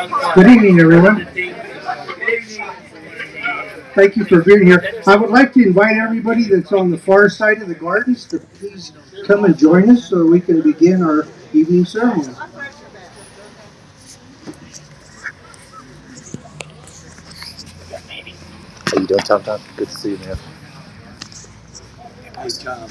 Good evening, everyone. Thank you for being here. I would like to invite everybody that's on the far side of the gardens to please come and join us so we can begin our evening ceremony. How you doing, Tom Tom? Good to see you, man. Nice job.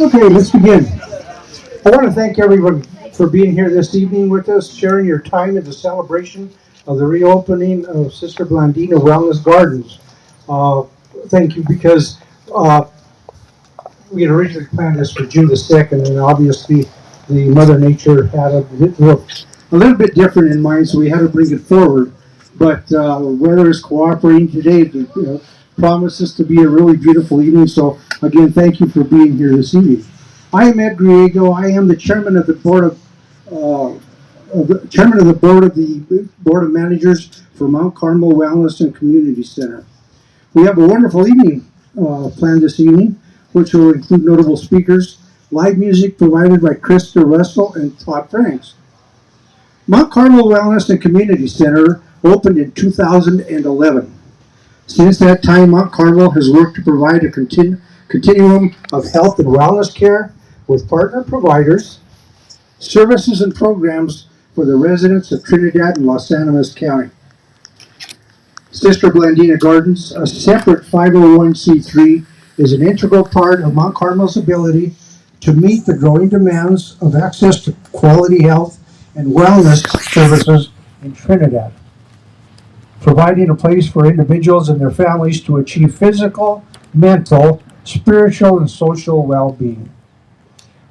Okay, let's begin. I want to thank everyone for being here this evening with us, sharing your time in the celebration of the reopening of Sister Blandina Wellness Gardens. Uh, Thank you because we had originally planned this for June the 2nd, and obviously the Mother Nature had a little bit different in mind, so we had to bring it forward. But weather is cooperating today. Promises to be a really beautiful evening. So again, thank you for being here this evening. I am Ed Griego. I am the chairman of the board of the board of managers for Mount Carmel Wellness and Community Center. We have a wonderful evening planned this evening, which will include notable speakers, live music provided by Krista Russell and Todd Franks. Mount Carmel Wellness and Community Center opened in 2011. Since that time, Mount Carmel has worked to provide a continuum of health and wellness care with partner providers, services, and programs for the residents of Trinidad and Los Animas County. Sister Blandina Gardens, a separate 501c3, is an integral part of Mount Carmel's ability to meet the growing demands of access to quality health and wellness services in Trinidad, providing a place for individuals and their families to achieve physical, mental, spiritual, and social well-being.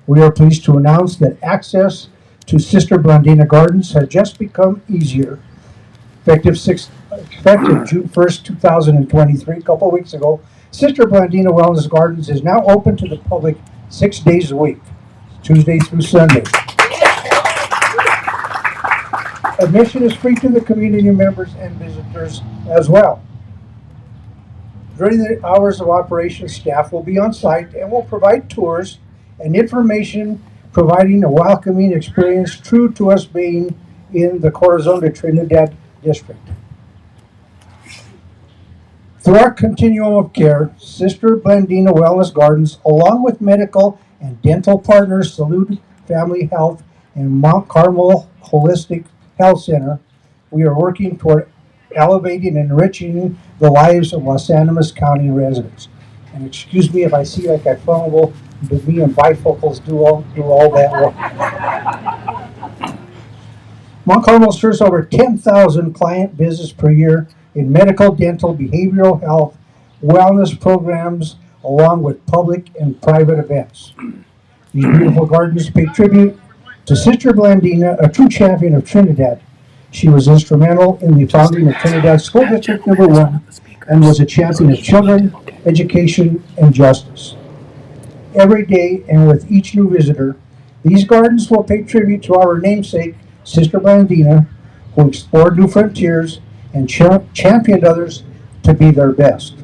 We are pleased to announce that access to Sister Blandina Gardens has just become easier. Effective June 1st, 2023, a couple of weeks ago, Sister Blandina Wellness Gardens is now open to the public 6 days a week, Tuesday through Sunday. Admission is free to the community members and visitors as well. During the hours of operation, staff will be on site and will provide tours and information, providing a welcoming experience true to us being in the Corazon de Trinidad district. Through our continuum of care, Sister Blandina Wellness Gardens, along with medical and dental partners Salud Family Health and Mount Carmel Holistic Health Center, we are working toward elevating and enriching the lives of Los Animas County residents. And excuse me if I see like I fumble, but me and bifocals do all that work. Mount Carmel serves over 10,000 client visits per year in medical, dental, behavioral health, wellness programs, along with public and private events. These beautiful gardens pay tribute to Sister Blandina, a true champion of Trinidad. She was instrumental in the founding of Trinidad School District Number 1 and was a champion of children, education, and justice. Every day and with each new visitor, these gardens will pay tribute to our namesake, Sister Blandina, who explored new frontiers and championed others to be their best.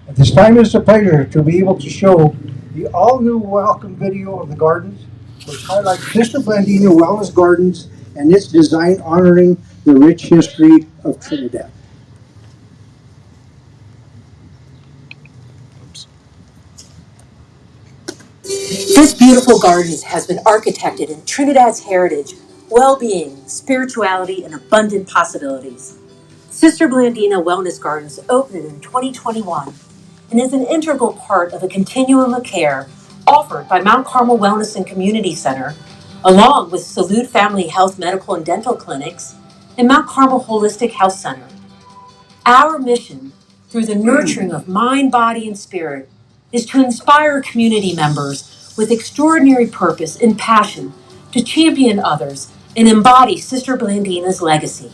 At this time, it's a pleasure to be able to show the all-new welcome video of the gardens, which highlights Sister Blandina Wellness Gardens and its design honoring the rich history of Trinidad. This beautiful garden has been architected in Trinidad's heritage, well-being, spirituality, and abundant possibilities. Sister Blandina Wellness Gardens opened in 2021 and is an integral part of a continuum of care offered by Mount Carmel Wellness and Community Center, along with Salud Family Health Medical and Dental Clinics and Mount Carmel Holistic Health Center. Our mission, through the nurturing of mind, body, and spirit, is to inspire community members with extraordinary purpose and passion to champion others and embody Sister Blandina's legacy.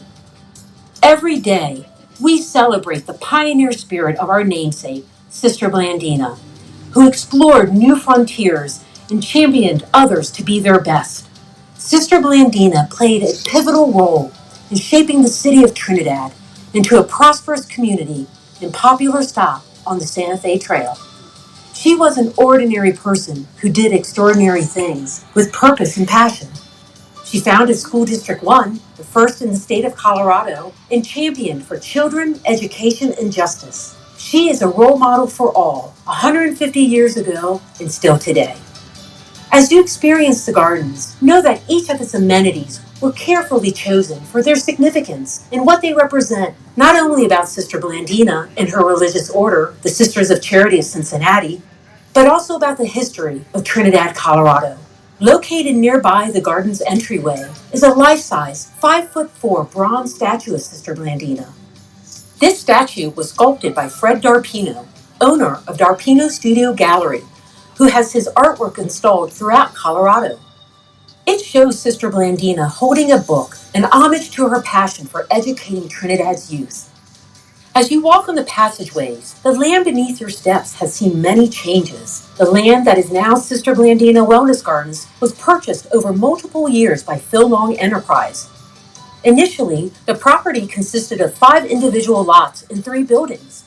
Every day, We celebrate the pioneer spirit of our namesake, Sister Blandina, who explored new frontiers and championed others to be their best. Sister Blandina played a pivotal role in shaping the city of Trinidad into a prosperous community and popular stop on the Santa Fe Trail. She was an ordinary person who did extraordinary things with purpose and passion. She founded School District 1, the first in the state of Colorado, and championed for children, education, and justice. She is a role model for all, 150 years ago and still today. As you experience the gardens, know that each of its amenities were carefully chosen for their significance and what they represent, not only about Sister Blandina and her religious order, the Sisters of Charity of Cincinnati, but also about the history of Trinidad, Colorado. Located nearby the garden's entryway is a life-size 5'4" bronze statue of Sister Blandina. This statue was sculpted by Fred Darpino, owner of Darpino Studio Gallery, who has his artwork installed throughout Colorado. It shows Sister Blandina holding a book, an homage to her passion for educating Trinidad's youth. As you walk on the passageways, the land beneath your steps has seen many changes. The land that is now Sister Blandina Wellness Gardens was purchased over multiple years by Phil Long Enterprise. Initially, the property consisted of 5 individual lots and 3 buildings.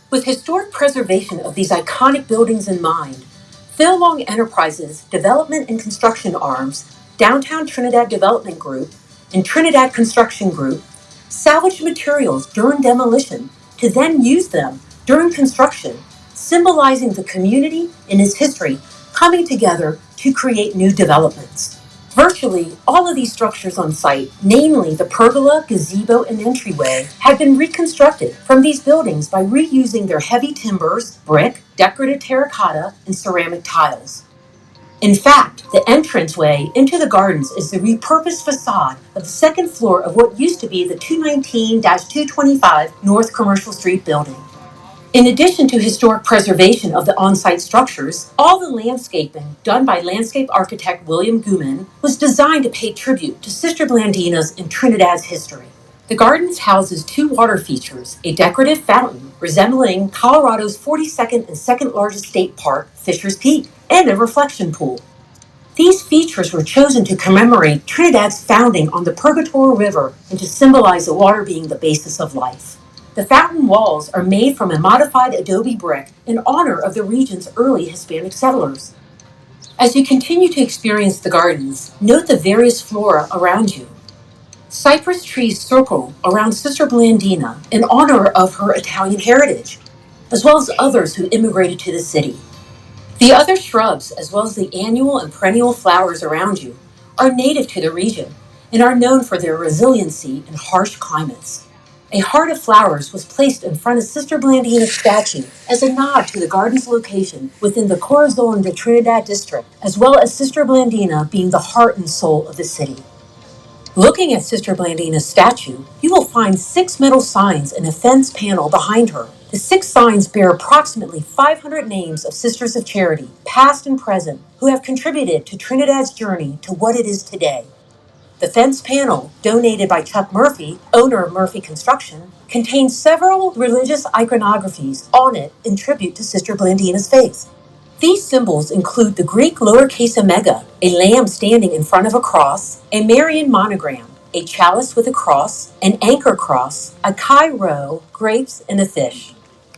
With historic preservation of these iconic buildings in mind, Phil Long Enterprises development and construction arms, Downtown Trinidad Development Group, and Trinidad Construction Group salvaged materials during demolition to then use them during construction, symbolizing the community and its history coming together to create new developments. Virtually all of these structures on site, namely the pergola, gazebo, and entryway, have been reconstructed from these buildings by reusing their heavy timbers, brick, decorative terracotta, and ceramic tiles. In fact, the entranceway into the gardens is the repurposed facade of the second floor of what used to be the 219-225 North Commercial Street building. In addition to historic preservation of the on-site structures, all the landscaping done by landscape architect William Guman was designed to pay tribute to Sister Blandina's and Trinidad's history. The gardens houses 2 water features, a decorative fountain resembling Colorado's 42nd and second largest state park, Fisher's Peak, and a reflection pool. These features were chosen to commemorate Trinidad's founding on the Purgatoire River and to symbolize the water being the basis of life. The fountain walls are made from a modified adobe brick in honor of the region's early Hispanic settlers. As you continue to experience the gardens, note the various flora around you. Cypress trees circle around Sister Blandina in honor of her Italian heritage, as well as others who immigrated to the city. The other shrubs, as well as the annual and perennial flowers around you, are native to the region and are known for their resiliency in harsh climates. A heart of flowers was placed in front of Sister Blandina's statue as a nod to the garden's location within the Corazon de Trinidad district, as well as Sister Blandina being the heart and soul of the city. Looking at Sister Blandina's statue, you will find 6 metal signs and a fence panel behind her. The 6 signs bear approximately 500 names of Sisters of Charity, past and present, who have contributed to Trinidad's journey to what it is today. The fence panel, donated by Chuck Murphy, owner of Murphy Construction, contains several religious iconographies on it in tribute to Sister Blandina's faith. These symbols include the Greek lowercase omega, a lamb standing in front of a cross, a Marian monogram, a chalice with a cross, an anchor cross, a Chi Rho, grapes, and a fish.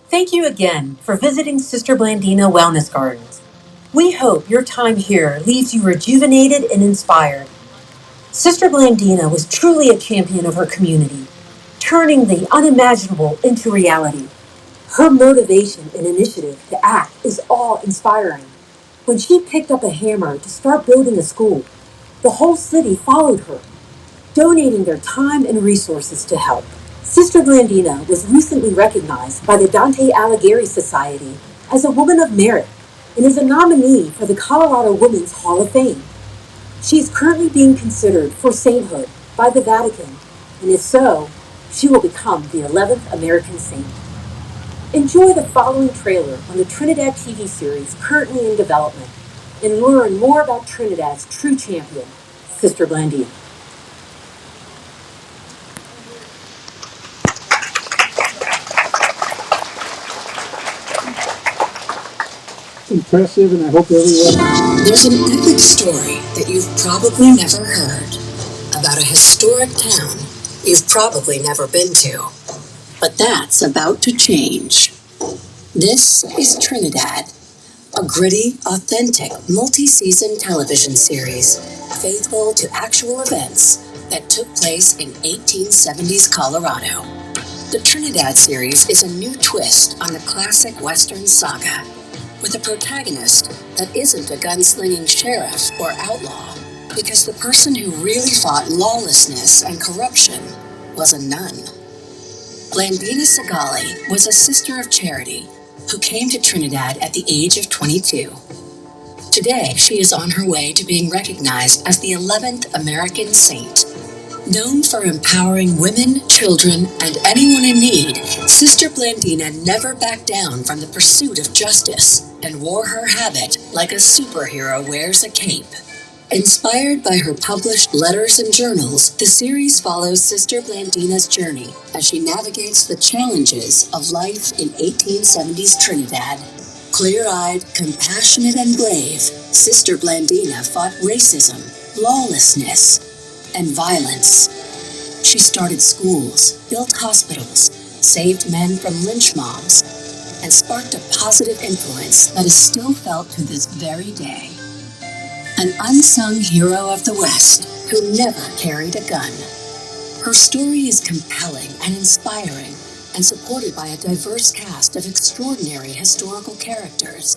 Thank you again for visiting Sister Blandina Wellness Gardens. We hope your time here leaves you rejuvenated and inspired. Sister Blandina was truly a champion of her community, turning the unimaginable into reality. Her motivation and initiative to act is awe-inspiring. When she picked up a hammer to start building a school, the whole city followed her, donating their time and resources to help. Sister Blandina was recently recognized by the Dante Alighieri Society as a Woman of Merit and is a nominee for the Colorado Women's Hall of Fame. She is currently being considered for sainthood by the Vatican, and if so, she will become the 11th American saint. Enjoy the following trailer on the Trinidad TV series currently in development and learn more about Trinidad's true champion, Sister Blandina. impressive, and I hope everyone... There's an epic story that you've probably never heard about a historic town you've probably never been to. But that's about to change. This is Trinidad, a gritty, authentic, multi-season television series faithful to actual events that took place in 1870s Colorado. The Trinidad series is a new twist on the classic Western saga, with a protagonist that isn't a gunslinging sheriff or outlaw, because the person who really fought lawlessness and corruption was a nun. Blandina was a sister of charity who came to Trinidad at the age of 22. Today, she is on her way to being recognized as the 11th American saint. Known for empowering women, children, and anyone in need, Sister Blandina never backed down from the pursuit of justice and wore her habit like a superhero wears a cape. Inspired by her published letters and journals, the series follows Sister Blandina's journey as she navigates the challenges of life in 1870s Trinidad. Clear-eyed, compassionate, and brave, Sister Blandina fought racism, lawlessness, and violence. She started schools, built hospitals, saved men from lynch mobs, and sparked a positive influence that is still felt to this very day. An unsung hero of the West who never carried a gun. Her story is compelling and inspiring and supported by a diverse cast of extraordinary historical characters,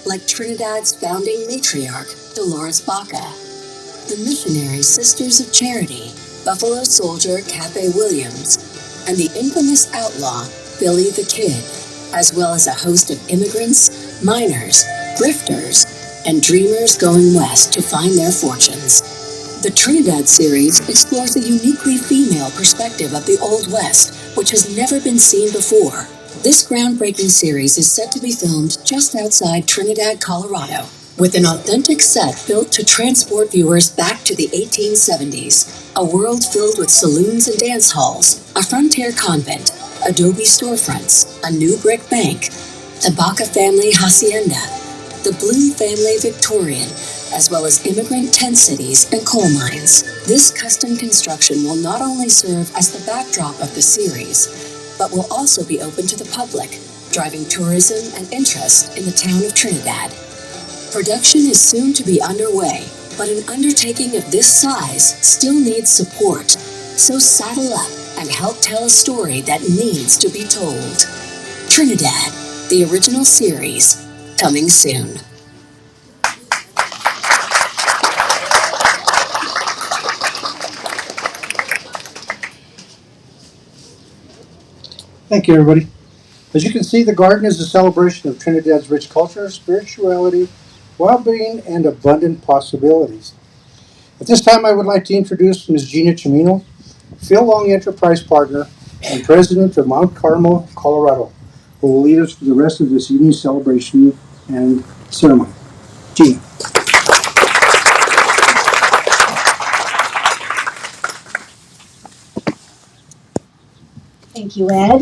like Trinidad's founding matriarch, Dolores Baca, the missionary Sisters of Charity, Buffalo Soldier Cape Williams, and the infamous outlaw Billy the Kid, as well as a host of immigrants, miners, grifters, and dreamers going west to find their fortunes. The Trinidad series explores a uniquely female perspective of the Old West, which has never been seen before. This groundbreaking series is set to be filmed just outside Trinidad, Colorado, with an authentic set built to transport viewers back to the 1870s, a world filled with saloons and dance halls, a frontier convent, adobe storefronts, a new brick bank, the Baca family hacienda, the Bloom family Victorian, as well as immigrant tent cities and coal mines. This custom construction will not only serve as the backdrop of the series, but will also be open to the public, driving tourism and interest in the town of Trinidad. Production is soon to be underway, but an undertaking of this size still needs support. So saddle up and help tell a story that needs to be told. Trinidad, the original series, coming soon. Thank you, everybody. As you can see, the garden is a celebration of Trinidad's rich culture, spirituality, well-being, and abundant possibilities. At this time, I would like to introduce Ms. Gina Chimino, Phil Long Enterprise Partner and President of Mount Carmel, Colorado, who will lead us through the rest of this evening's celebration and ceremony. Gina. Thank you, Ed.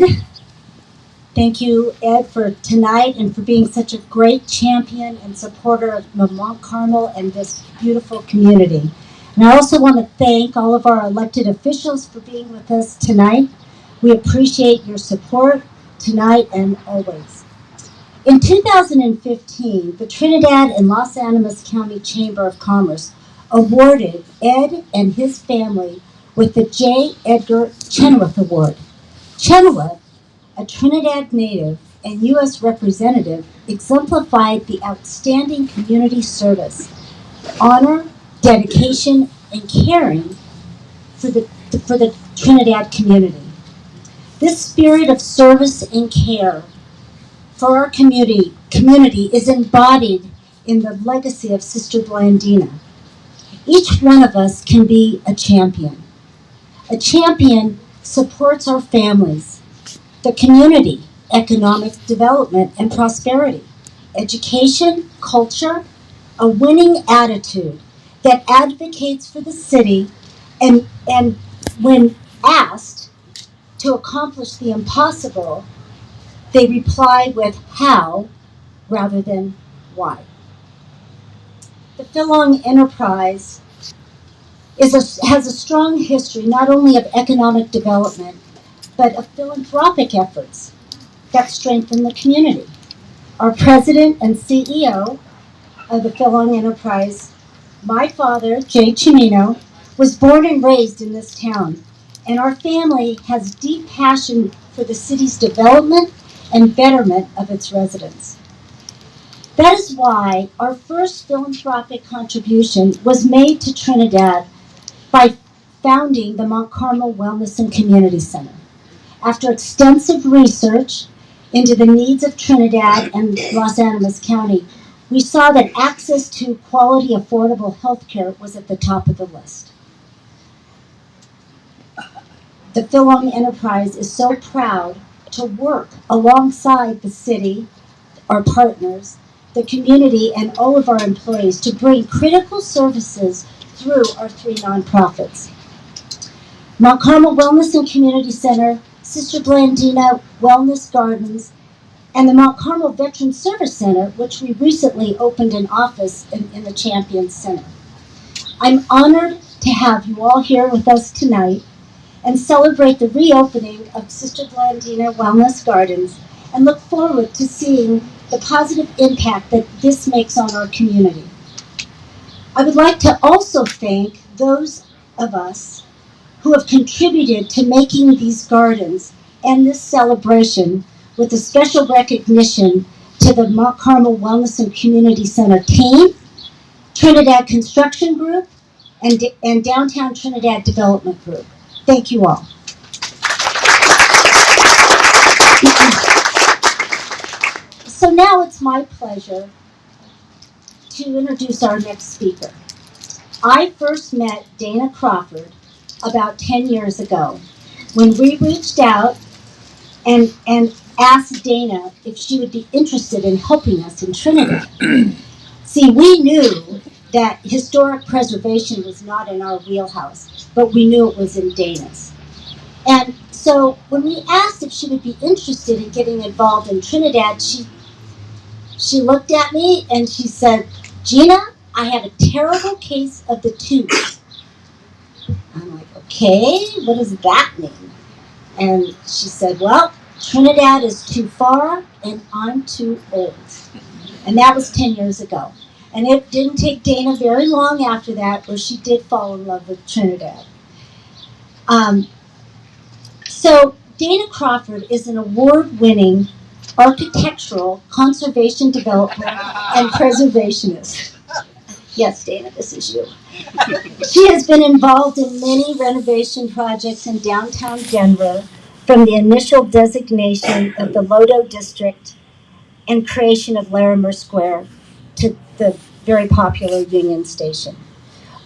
Thank you, Ed, for tonight and for being such a great champion and supporter of Mount Carmel and this beautiful community. And I also want to thank all of our elected officials for being with us tonight. We appreciate your support tonight and always. In 2015, the Trinidad and Los Animas County Chamber of Commerce awarded Ed and his family with the J. Edgar Chenoweth Award. Chenoweth, a Trinidad native and U.S. representative, exemplified the outstanding community service, honor, dedication, and caring for the Trinidad community. This spirit of service and care for our community is embodied in the legacy of Sister Blandina. Each one of us can be a champion. A champion supports our families, the community, economic development and prosperity, education, culture, a winning attitude that advocates for the city and when asked to accomplish the impossible, they reply with how rather than why. The Philong enterprise has a strong history not only of economic development, but of philanthropic efforts that strengthen the community. Our president and CEO of the Philong enterprise, my father, Jay Cimino, was born and raised in this town, and our family has deep passion for the city's development and betterment of its residents. That is why our first philanthropic contribution was made to Trinidad by founding the Mount Carmel Wellness and Community Center. After extensive research into the needs of Trinidad and Los Animas County, we saw that access to quality, affordable health care was at the top of the list. The Philong Enterprise is so proud to work alongside the city, our partners, the community, and all of our employees to bring critical services through our three nonprofits. Mount Carmel Wellness and Community Center, Sister Blandina Wellness Gardens, and the Mount Carmel Veteran Service Center, which we recently opened an office in the Champions Center. I'm honored to have you all here with us tonight and celebrate the reopening of Sister Blandina Wellness Gardens and look forward to seeing the positive impact that this makes on our community. I would like to also thank those of us who have contributed to making these gardens and this celebration with a special recognition to the Mount Carmel Wellness and Community Center team, Trinidad Construction Group, and Downtown Trinidad Development Group. Thank you all. So now it's my pleasure to introduce our next speaker. I first met Dana Crawford about 10 years ago when we reached out and asked Dana if she would be interested in helping us in Trinidad. See, we knew that historic preservation was not in our wheelhouse, but we knew it was in Dana's. And so when we asked if she would be interested in getting involved in Trinidad, she looked at me and she said, "Gina, I have a terrible case of the tooth." I'm like, "Okay, what does that mean?" And she said, "Well, Trinidad is too far and I'm too old." And that was 10 years ago. And it didn't take Dana very long after that where she did fall in love with Trinidad. So Dana Crawford is an award-winning architectural, conservation development, and preservationist. Yes, Dana, this is you. She has been involved in many renovation projects in downtown Denver, from the initial designation of the Lodo District and creation of Larimer Square to the very popular Union Station.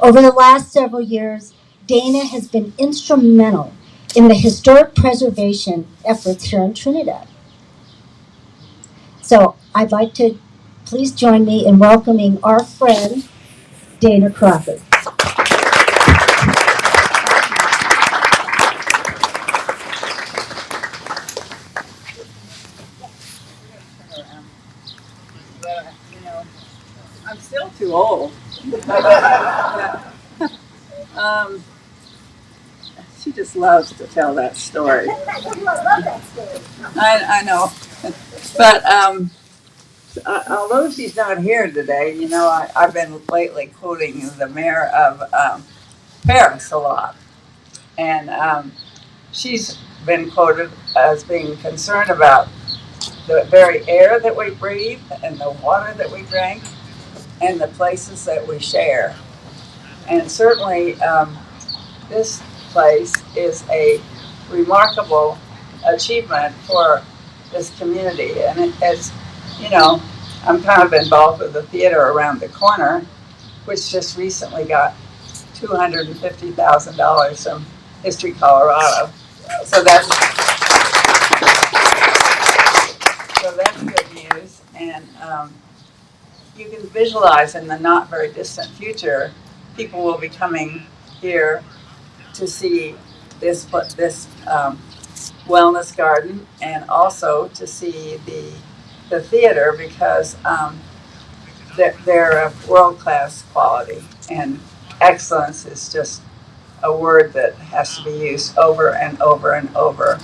Over the last several years, Dana has been instrumental in the historic preservation efforts here in Trinidad. So I'd like to please join me in welcoming our friend, Dana Crawford. I'm still too old. She just loves to tell that story. I know. But although she's not here today, I've been lately quoting the mayor of Paris a lot. And she's been quoted as being concerned about the very air that we breathe and the water that we drink and the places that we share. And certainly this place is a remarkable achievement for this community. And I'm kind of involved with the theater around the corner, which just recently got $250,000 from History Colorado. So that's good news. And you can visualize in the not very distant future, people will be coming here to see this wellness garden and also to see the theater, because they're of world-class quality, and excellence is just a word that has to be used over and over and over,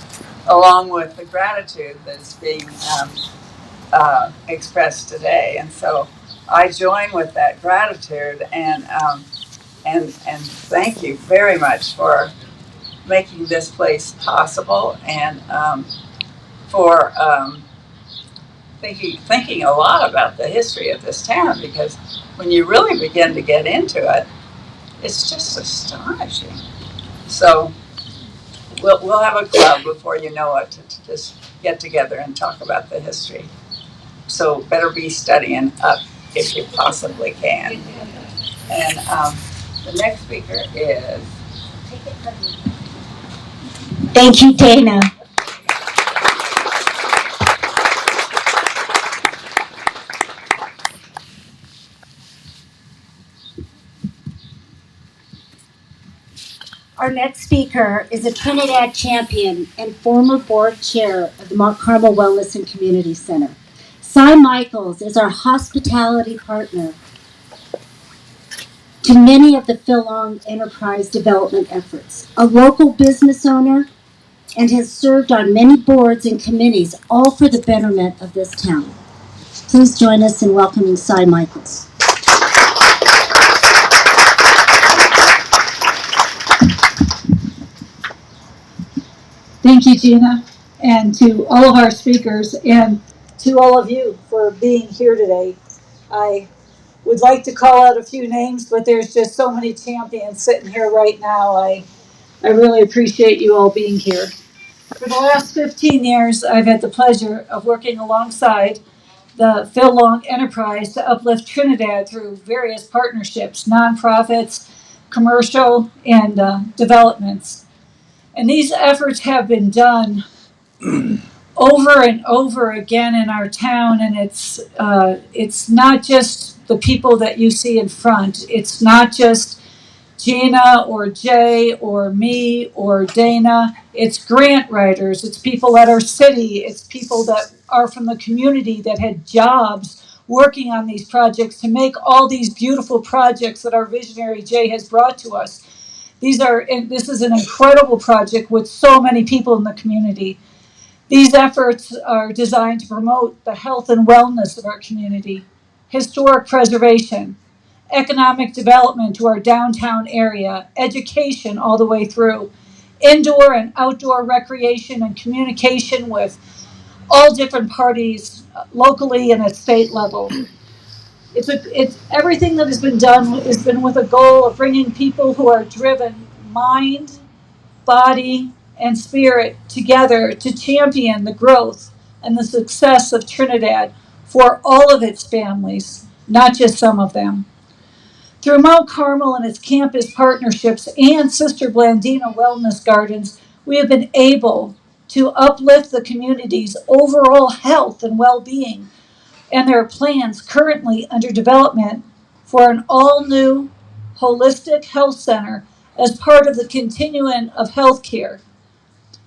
along with the gratitude that's being expressed today. And so I join with that gratitude, and thank you very much for making this place possible, and for thinking a lot about the history of this town, because when you really begin to get into it, it's just astonishing. So we'll have a club before you know it to just get together and talk about the history. So better be studying up if you possibly can. And the next speaker is. Thank you, Dana. Our next speaker is a Trinidad champion and former board chair of the Mount Carmel Wellness and Community Center. Cy Michaels is our hospitality partner to many of the Phil Long Enterprise development efforts. A local business owner and has served on many boards and committees, all for the betterment of this town. Please join us in welcoming Cy Michaels. Thank you, Gina, and to all of our speakers, and to all of you for being here today. I would like to call out a few names, but there's just so many champions sitting here right now. I really appreciate you all being here. For the last 15 years, I've had the pleasure of working alongside the Phil Long Enterprise to uplift Trinidad through various partnerships, nonprofits, commercial, and developments. And these efforts have been done over and over again in our town, and it's not just the people that you see in front. It's not just Gina or Jay or me or Dana. It's grant writers. It's people at our city. It's people that are from the community that had jobs working on these projects to make all these beautiful projects that our visionary Jay has brought to us. This is an incredible project with so many people in the community. These efforts are designed to promote the health and wellness of our community, historic preservation, economic development to our downtown area, education all the way through, indoor and outdoor recreation and communication with all different parties locally and at state level. It's everything that has been done has been with a goal of bringing people who are driven, mind, body, and spirit together to champion the growth and the success of Trinidad for all of its families, not just some of them. Through Mount Carmel and its campus partnerships and Sister Blandina Wellness Gardens, we have been able to uplift the community's overall health and well-being, and there are plans currently under development for an all-new holistic health center as part of the continuum of healthcare.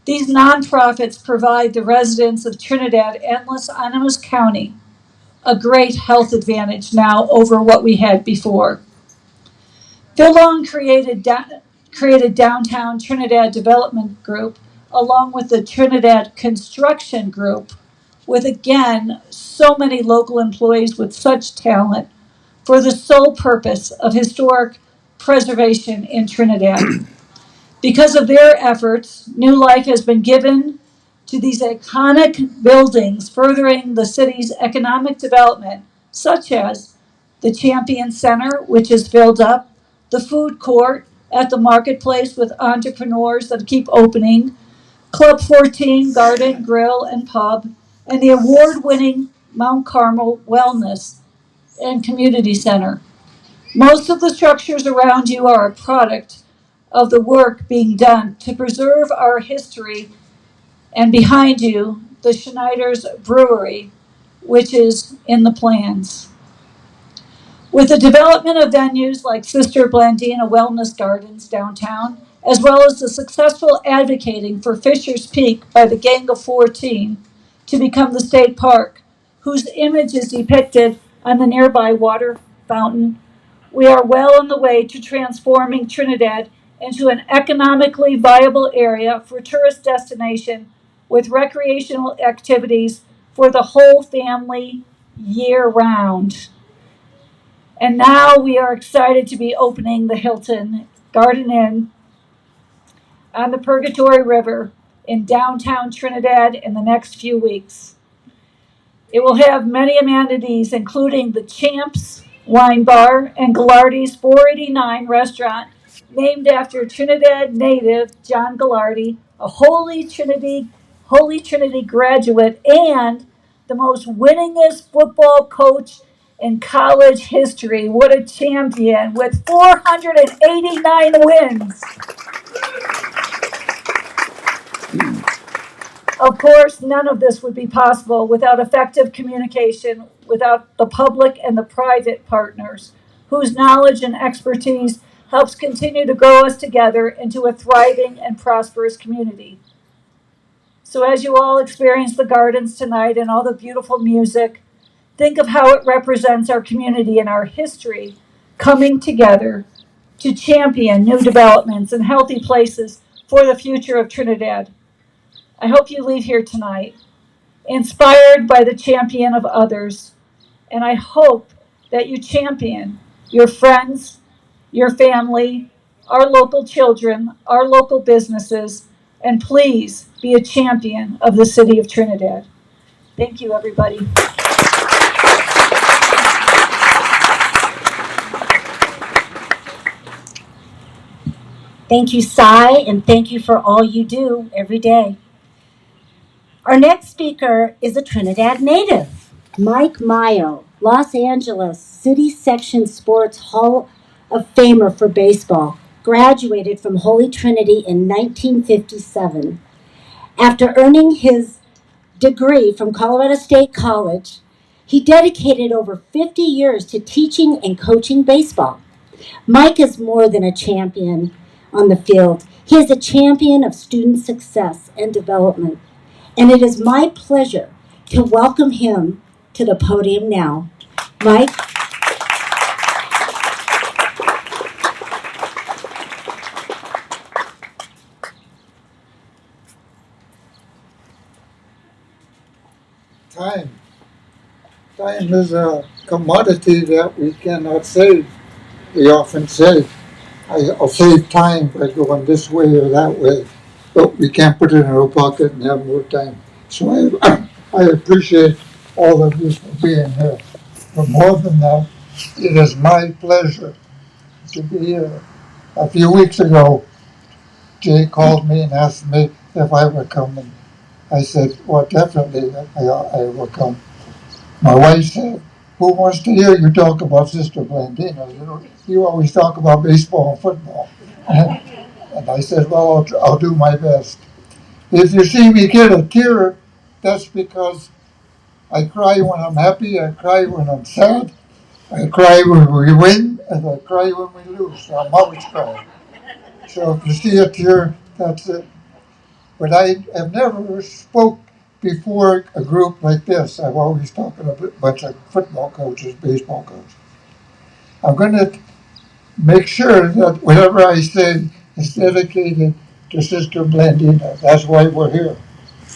These nonprofits provide the residents of Trinidad and Las Animas County a great health advantage now over what we had before. Phil Long created Downtown Trinidad Development Group along with the Trinidad Construction Group, with again so many local employees with such talent for the sole purpose of historic preservation in Trinidad. Because of their efforts, new life has been given to these iconic buildings, furthering the city's economic development, such as the Champion Center, which is filled up, the food court at the marketplace with entrepreneurs that keep opening, Club 14 Garden, Grill, and Pub, and the award-winning Mount Carmel Wellness and Community Center. Most of the structures around you are a product of the work being done to preserve our history, and behind you, the Schneider's Brewery, which is in the plans. With the development of venues like Sister Blandina Wellness Gardens downtown, as well as the successful advocating for Fisher's Peak by the Gang of 14 to become the state park, whose image is depicted on the nearby water fountain, we are well on the way to transforming Trinidad into an economically viable area for tourist destination with recreational activities for the whole family year round. And now we are excited to be opening the Hilton Garden Inn on the Purgatory River in downtown Trinidad in the next few weeks. It will have many amenities, including the Champs Wine Bar and Gallardi's 489 restaurant, named after Trinidad native John Gallardi, a Holy Trinity graduate and the most winningest football coach in college history. What a champion with 489 wins. Of course, none of this would be possible without effective communication, without the public and the private partners, whose knowledge and expertise helps continue to grow us together into a thriving and prosperous community. So, as you all experience the gardens tonight and all the beautiful music, think of how it represents our community and our history coming together to champion new developments and healthy places for the future of Trinidad. I hope you leave here tonight inspired by the champion of others. And I hope that you champion your friends, your family, our local children, our local businesses, and please be a champion of the city of Trinidad. Thank you, everybody. Thank you, Cy, and thank you for all you do every day. Our next speaker is a Trinidad native, Mike Mayo, Los Angeles City Section Sports Hall of Famer for baseball, graduated from Holy Trinity in 1957. After earning his degree from Colorado State College, he dedicated over 50 years to teaching and coaching baseball. Mike is more than a champion on the field. He is a champion of student success and development. And it is my pleasure to welcome him to the podium now. Mike. Time. Time is a commodity that we cannot save. We often say, I'll save time by going this way or that way, but we can't put it in our pocket and have more time. So I appreciate all of you for being here. But more than that, it is my pleasure to be here. A few weeks ago, Jay called me and asked me if I would come, and I said, well, definitely I will come. My wife said, who wants to hear you talk about Sister Blandina? You always talk about baseball and football. And I said, well, I'll do my best. If you see me get a tear, that's because I cry when I'm happy, I cry when I'm sad, I cry when we win, and I cry when we lose. So I'm always crying. So if you see a tear, that's it. But I have never spoke before a group like this. I've always talked to a bunch of football coaches, baseball coaches. I'm going to make sure that whatever I say is dedicated to Sister Blandina. That's why we're here.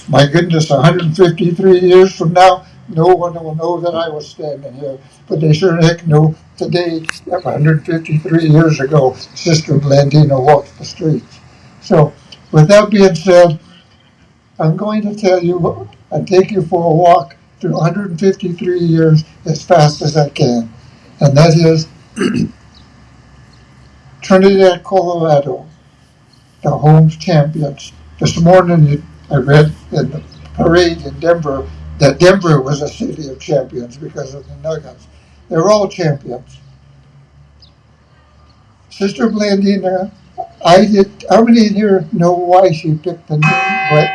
My goodness, 153 years from now, no one will know that I was standing here. But they sure heck know today, 153 years ago, Sister Blandina walked the streets. So, with that being said, I'm going to tell you and take you for a walk through 153 years as fast as I can. And that is Trinidad, Colorado, the home champions. This morning I read in the parade in Denver that Denver was a city of champions because of the Nuggets. They're all champions. Sister Blandina, how many here know why she picked the name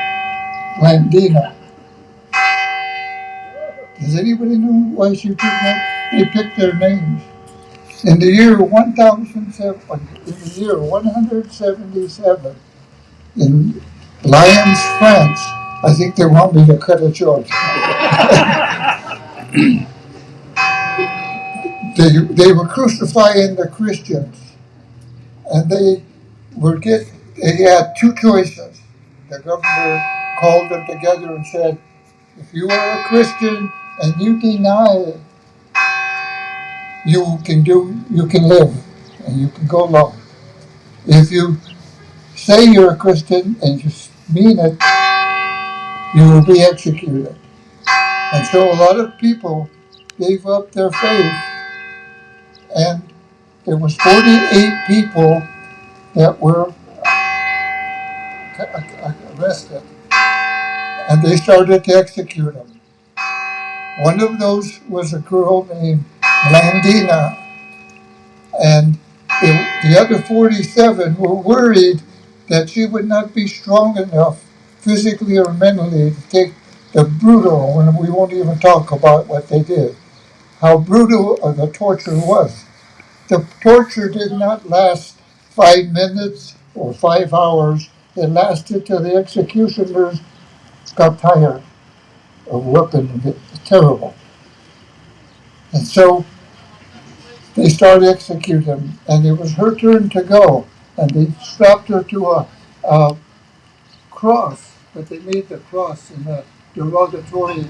Blandina? Does anybody know why she picked that? They picked their names. In the year 177, in Lyons, France, I think they want me to cut it short. they were crucifying the Christians, and they had two choices. The governor called them together and said, if you are a Christian and you deny it, you can live and you can go long. If you say you're a Christian and you mean it, you will be executed. And so a lot of people gave up their faith, and there was 48 people that were arrested, and they started to execute them. One of those was a girl named Blandina, and the other 47 were worried that she would not be strong enough physically or mentally to take the brutal, and we won't even talk about what they did, how brutal the torture was. The torture did not last 5 minutes or 5 hours. It lasted till the executioners got tired of whipping. It was terrible. And so they started executing him, and it was her turn to go. And they strapped her to a cross, but they made the cross in a derogatory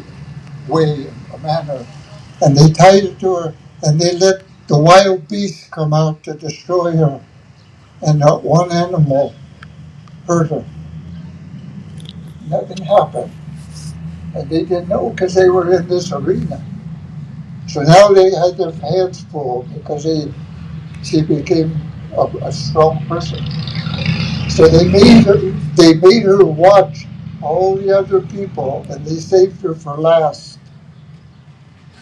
way, a manner. And they tied it to her, and they let the wild beasts come out to destroy her. And not one animal hurt her. Nothing happened. And they didn't know because they were in this arena. So now they had their hands full because she became a strong person. So they made her watch all the other people, and they saved her for last.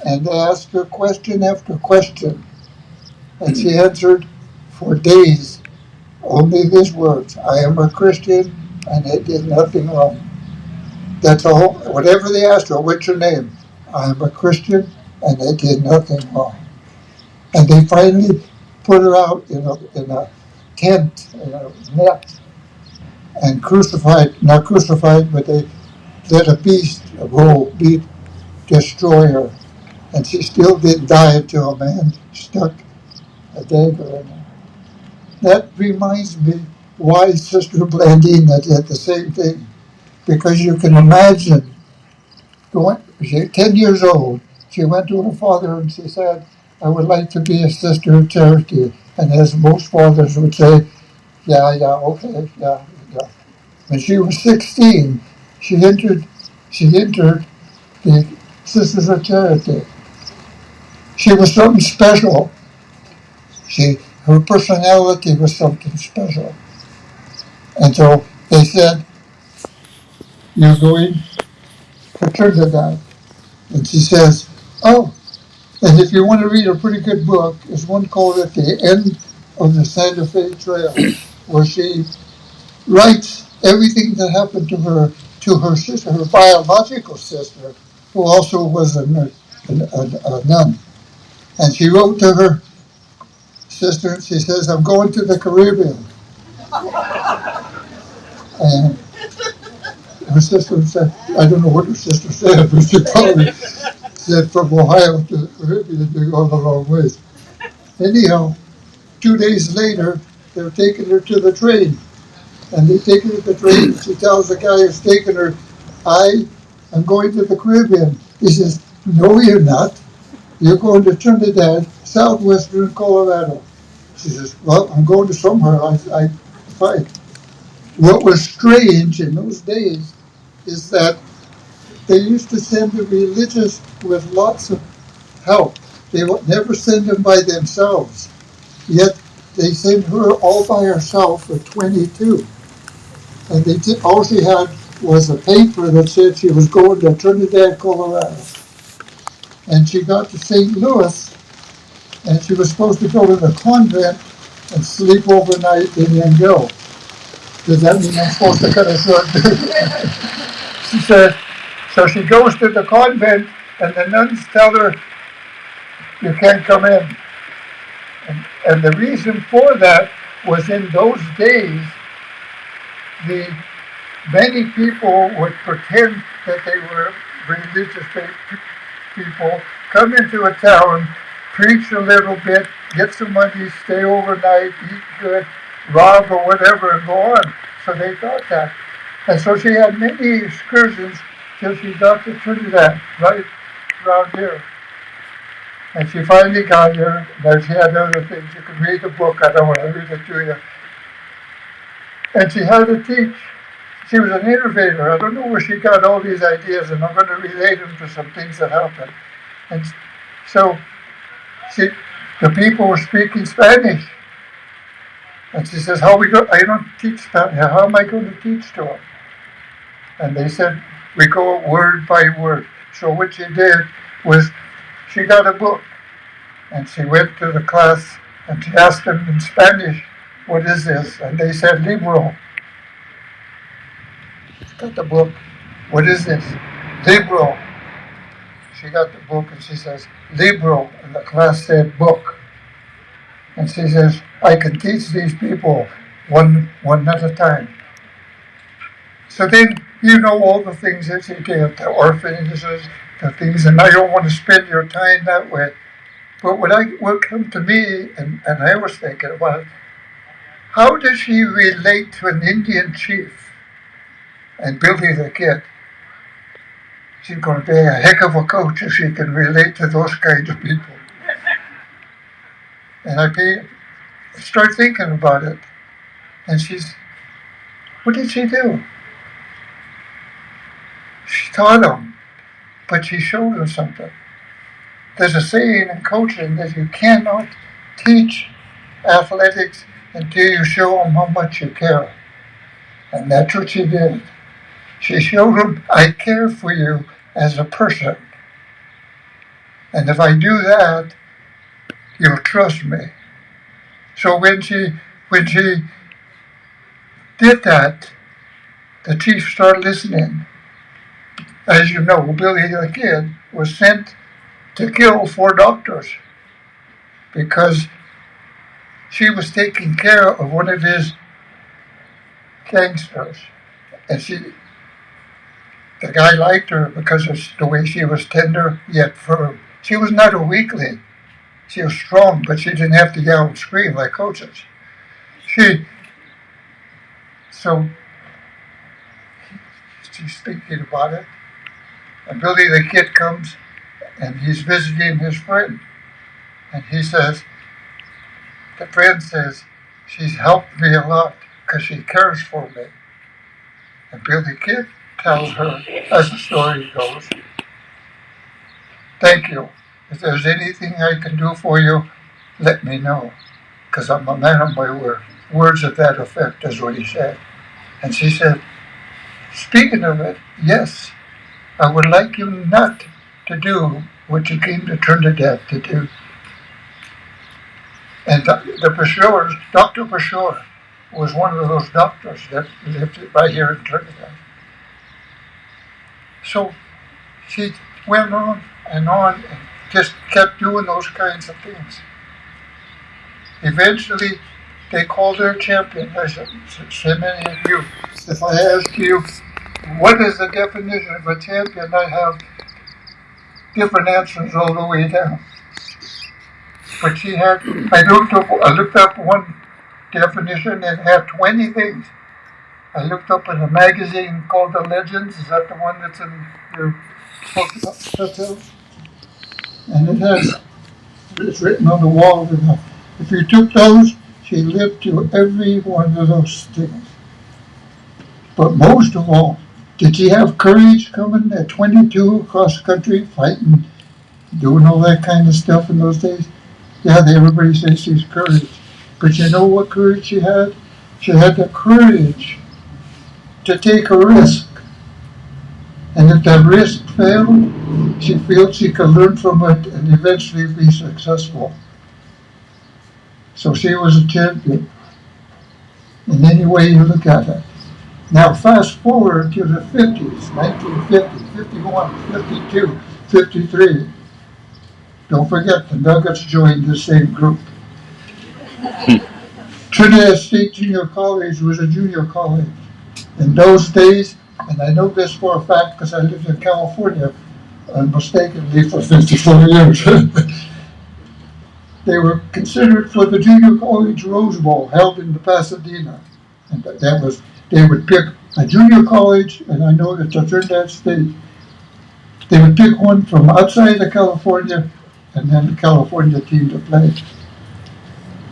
And they asked her question after question, and she answered for days only these words: "I am a Christian, and I did nothing wrong." That's all. Whatever they asked her, what's your name? I am a Christian, and I did nothing wrong. And they finally put her out in a tent, in a net, and not crucified, but they let a beast, a bull, destroy her. And she still didn't die until a man stuck a dagger in her. That reminds me why Sister Blandina did the same thing. Because you can imagine she's 10 years old. She went to her father and she said, I would like to be a sister of charity. And as most fathers would say, yeah, okay, yeah. When she was 16, she entered the Sisters of Charity. She was something special. Her personality was something special. And so they said, you're going to Trinidad. And she says, oh, and if you want to read a pretty good book, there's one called At the End of the Santa Fe Trail, where she writes everything that happened to her sister, her biological sister, who also was a nun. And she wrote to her sister, she says, I'm going to the Caribbean. And her sister said, I don't know what her sister said, but she probably said from Ohio to the Caribbean, you're going a long ways. Anyhow, 2 days later, they're taking her to the train. And they take her to the train. She tells the guy who's taking her, I am going to the Caribbean. He says, no, you're not. You're going to Trinidad, southwestern Colorado. She says, well, I'm going to somewhere. I find. What was strange in those days is that they used to send the religious with lots of help. They would never send them by themselves. Yet they sent her all by herself at 22. And all she had was a paper that said she was going to Trinidad, Colorado. And she got to St. Louis, and she was supposed to go to the convent and sleep overnight and then go. Does that mean I'm supposed to cut it short? She said, so she goes to the convent, and the nuns tell her, you can't come in. And the reason for that was in those days, many people would pretend that they were religious people, come into a town, preach a little bit, get some money, stay overnight, eat good, rob or whatever, and go on. So they thought that. And so she had many excursions till she got to Trinidad, right around here. And she finally got here. Then she had other things. You can read the book. I don't want to read it to you. And she had to teach. She was an innovator. I don't know where she got all these ideas, and I'm going to relate them to some things that happened. And so she, the people were speaking Spanish. And she says, "How we go? I don't teach Spanish. How am I going to teach to them?" And they said, "We go word by word." So what she did was she got a book and she went to the class and she asked them in Spanish, "What is this?" And they said, "Libro." She got the book. "What is this?" "Libro." She got the book and she says, "Libro." And the class said, "Book." And she says, "I can teach these people one at a time." So then you know all the things that she did, the orphanages, the things, and I don't want to spend your time that way. But what come to me, and I was thinking about, how does she relate to an Indian chief and Billy the Kid? She's going to be a heck of a coach if she can relate to those kinds of people. And I start thinking about it, and what did she do? She taught them, but she showed them something. There's a saying in coaching that you cannot teach athletics until you show them how much you care. And that's what she did. She showed them, I care for you as a person. And if I do that, you'll trust me. So when she did that, the chief started listening. As you know, Billy the Kid was sent to kill 4 doctors because she was taking care of one of his gangsters. And the guy liked her because of the way she was tender yet firm. She was not a weakling. She was strong, but she didn't have to yell and scream like coaches. So she's thinking about it. And Billy the Kid comes and he's visiting his friend. And the friend says, she's helped me a lot because she cares for me. And Billy the Kid tells her, as the story goes, "Thank you. If there's anything I can do for you, let me know, because I'm a man of my word." Words of that effect is what he said. And she said, "Speaking of it, yes, I would like you not to do what you came to Trinidad to do." And the Peshawar, Dr. Peshawar, was one of those doctors that lived right here in Trinidad. So she went on and just kept doing those kinds of things. Eventually, they called her champion. I said, many of you, if I ask you, what is the definition of a champion, I have different answers all the way down. But I looked up one definition and it had 20 things. I looked up in a magazine called The Legends. Is that the one that's in your book? And it's written on the wall. If you took those, she lived to every one of those things. But most of all, did she have courage coming at 22 across the country, fighting, doing all that kind of stuff in those days? Yeah, everybody says she's courage. But you know what courage she had? She had the courage to take a risk. And if that risk failed, she felt she could learn from it and eventually be successful. So she was a champion in any way you look at it. Now fast forward to the 50s, 1950, 51, 52, 53. Don't forget the Nuggets joined the same group. Trinidad State Junior College was a junior college. In those days, and I know this for a fact because I lived in California unmistakably for 54 years. they were considered for the Junior College Rose Bowl held in Pasadena. And that was, they would pick a junior college, and I know that the Trinidad State, they would pick one from outside of California and then the California team to play.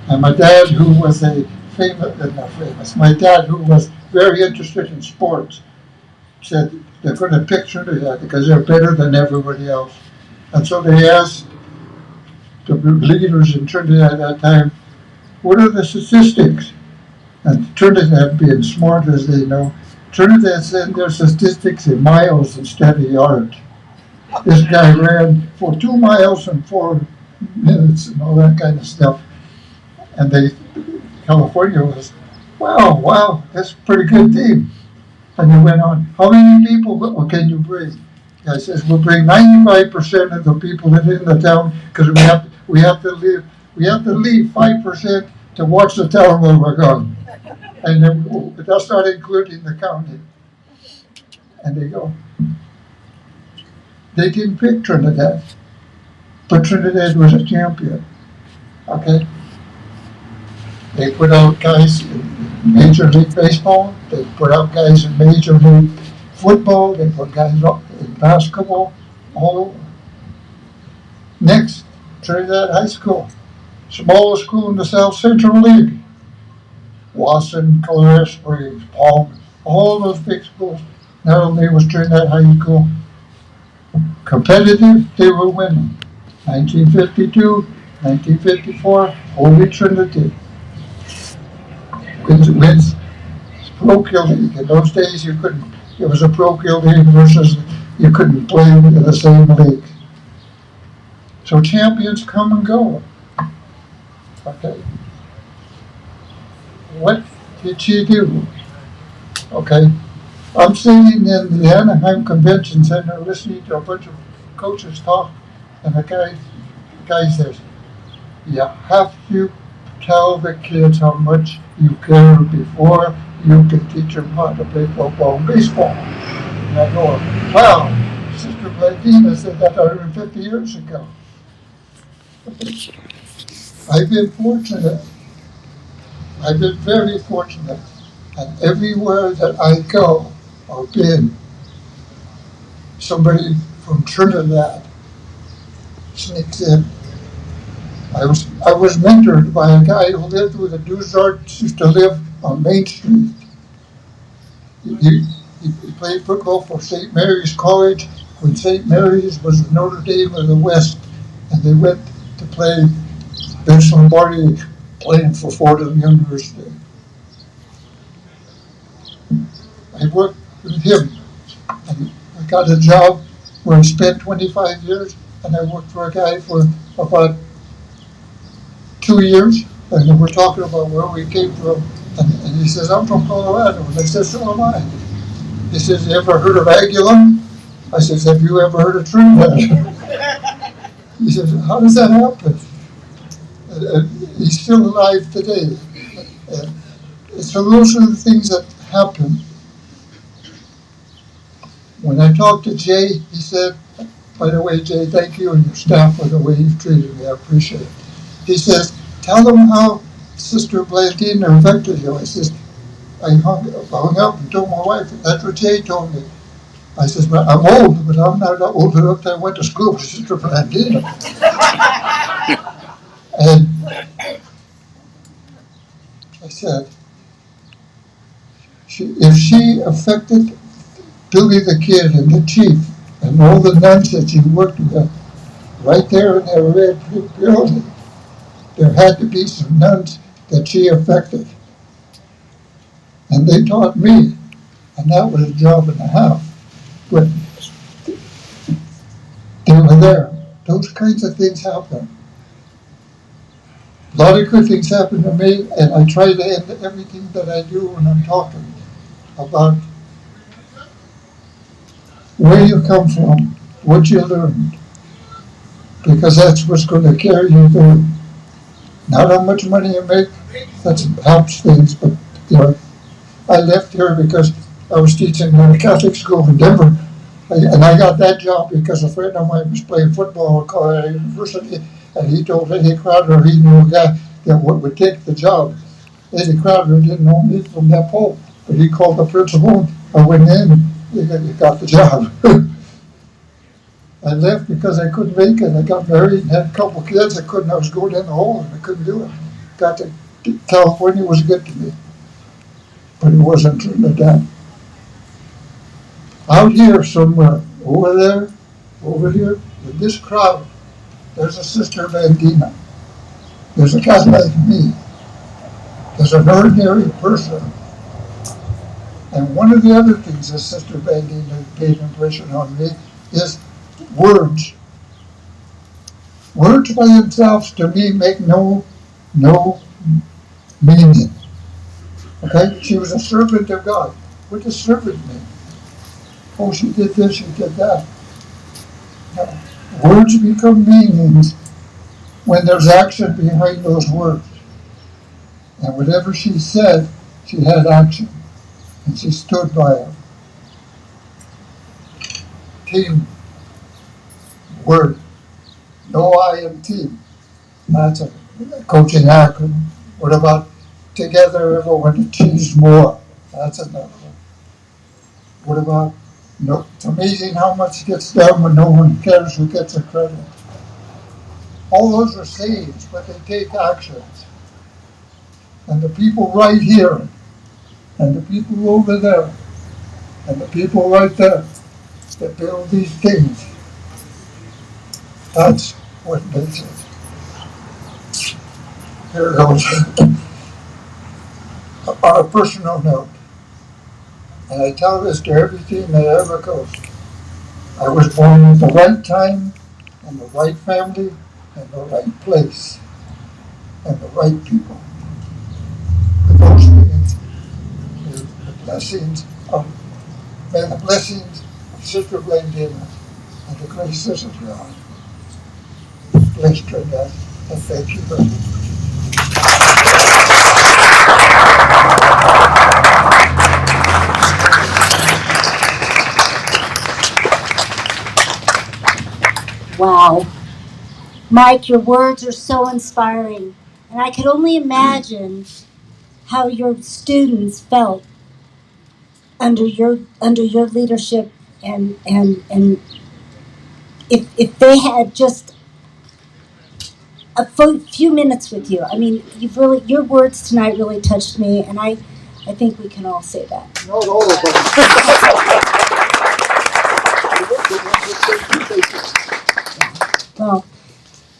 And my dad, who was my dad, who was very interested in sports, said they're going to pick Trinidad because they're better than everybody else. And so they asked the leaders in Trinidad at that time, what are the statistics? And Trinidad, being smart as they know, Trinidad said their statistics in miles instead of yards. This guy ran for 2 miles in 4 minutes and all that kind of stuff. And California was, wow, that's a pretty good team. And he went on, how many people can you bring? I says, we'll bring 95% of the people that are in the town because we have to leave 5% to watch the town where we're going. And then that's not including the county. And they didn't pick Trinidad, but Trinidad was a champion. Okay? They put out guys in Major League Baseball, they put out guys in Major League Football, they put guys up in basketball, all over. Next, Trinidad High School, smallest school in the South Central League. Wasson, Colorado Springs, Palm, all those big schools. Not only was Trinidad High School competitive, they were winning. 1952, 1954, Holy Trinity wins parochial league. In those days, it was a parochial league versus you couldn't play in the same league. So champions come and go. Okay. What did she do? Okay. I'm sitting in the Anaheim Convention Center listening to a bunch of coaches talk, and the guy says, you have to tell the kids how much you care before you can teach them how to play football and baseball. And I go, wow, Sister Blandina said that 150 years ago. I've been fortunate. I've been very fortunate. And everywhere that I go or been, somebody from Trinidad sneaks in. I was mentored by a guy who lived with the Dusarts, used to live on Main Street. He played football for St. Mary's College when St. Mary's was the Notre Dame of the West, and they went to play Vince Lombardi playing for Fordham University. I worked with him, and I got a job where I spent 25 years, and I worked for a guy for about 2 years, and we're talking about where we came from, and he says, I'm from Colorado, and I said, so am I. He says, you ever heard of Aguilon? I says, have you ever heard of Trinidad? He says, how does that happen? He's still alive today. So those are the things that happen. When I talked to Jay, he said, by the way, Jay, thank you and your staff for the way you've treated me. I appreciate it. He says, tell them how Sister Blandina affected you. I says, I hung up and told my wife, that's what Jay told me. I says, well, I'm old, but I'm not old enough that I went to school with Sister Blandina. And I said, if she affected Billy the Kid and the Chief and all the nuns that she worked with, right there in that red brick building, there had to be some nuns that she affected. And they taught me, and that was a job and a half. But they were there. Those kinds of things happen. A lot of good things happen to me, and I try to end everything that I do when I'm talking about where you come from, what you learned, because that's what's going to carry you through. Not how much money you make, that helps things, but I left here because I was teaching in a Catholic school in Denver, and I got that job because a friend of mine was playing football at Colorado University, And he told Eddie Crowder he knew a guy that would take the job. Eddie Crowder didn't know me from that pole, but he called the principal. I went in, he got the job. I left because I couldn't make it. I got married and had a couple kids. I was going in the hole and I couldn't do it. Got to California was good to me, but it wasn't Trinidad. Out here somewhere, over here, in this crowd, there's a Sister Blandina. There's a guy like me. There's an ordinary person. And one of the other things that Sister Blandina paid impression on me is words. Words by themselves to me make no meaning. Okay? She was a servant of God. What does servant mean? Oh, she did this, she did that. No. Words become meanings when there's action behind those words. And whatever she said, she had action. And she stood by it. Team word. No I in team. That's a coaching acronym. What about together everyone achieves more? That's another one. What about no? It's amazing how much gets done when no one cares who gets the credit. All those are sayings, but they take actions. And the people right here, and the people over there, and the people right there that build these things, that's what makes it. Here goes. On a personal note, and I tell this to every team that ever goes, I was born at the right time, in the right family, in the right place, and the right people. But those things, the blessings of, may the blessings of Sister Blandina and the graces of God bless Trinidad, and thank you very much. Wow. Mike, your words are so inspiring. And I could only imagine how your students felt under your leadership and if they had just a few minutes with you. I mean, your words tonight really touched me, and I think we can all say that. Not all of them. Well,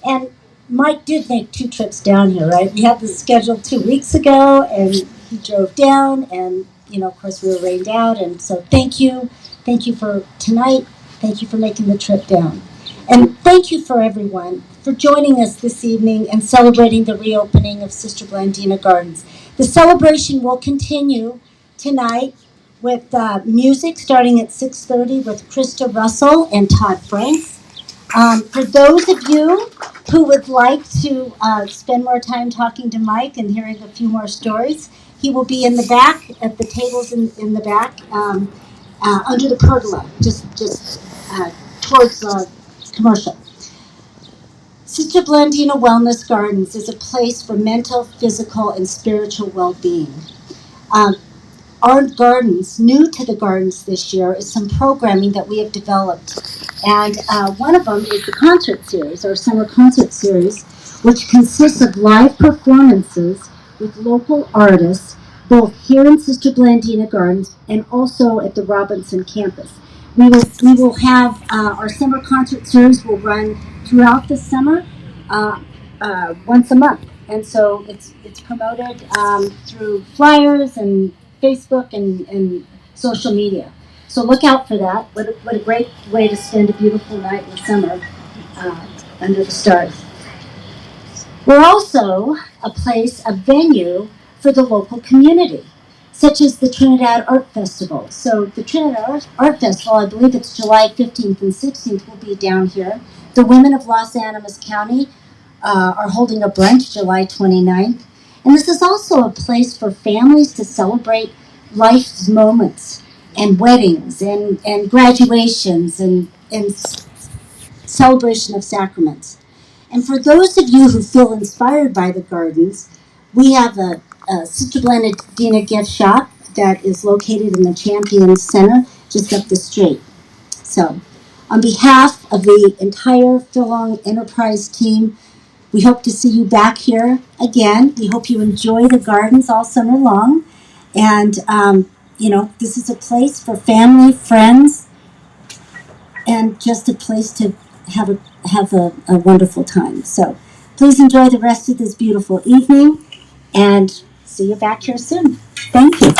and Mike did make 2 trips down here, right? We had this scheduled 2 weeks ago, and he drove down, and of course, we were rained out. And so, thank you for tonight. Thank you for making the trip down, and thank you for everyone for joining us this evening and celebrating the reopening of Sister Blandina Gardens. The celebration will continue tonight with music starting at 6:30 with Krista Russell and Todd Franks. For those of you who would like to spend more time talking to Mike and hearing a few more stories, he will be in the back at the tables in the back under the pergola, just towards commercial. Sister Blandina Wellness Gardens is a place for mental, physical, and spiritual well-being. Um, our gardens, new to the gardens this year, is some programming that we have developed. And one of them is the concert series, our summer concert series, which consists of live performances with local artists, both here in Sister Blandina Gardens and also at the Robinson campus. We will have our summer concert series will run throughout the summer, once a month. And so it's promoted through flyers and Facebook and social media. So look out for that. What a great way to spend a beautiful night in the summer under the stars. We're also a venue for the local community, such as the Trinidad Art Festival. So the Trinidad Art Festival, I believe it's July 15th and 16th, will be down here. The women of Los Animas County are holding a brunch July 29th. And this is also a place for families to celebrate life's moments and weddings and graduations and celebration of sacraments. And for those of you who feel inspired by the gardens, we have a Sister Blandina gift shop that is located in the Champion Center just up the street. So, on behalf of the entire Philong Enterprise team, we hope to see you back here again. We hope you enjoy the gardens all summer long. And, this is a place for family, friends, and just a place to have a wonderful time. So please enjoy the rest of this beautiful evening and see you back here soon. Thank you.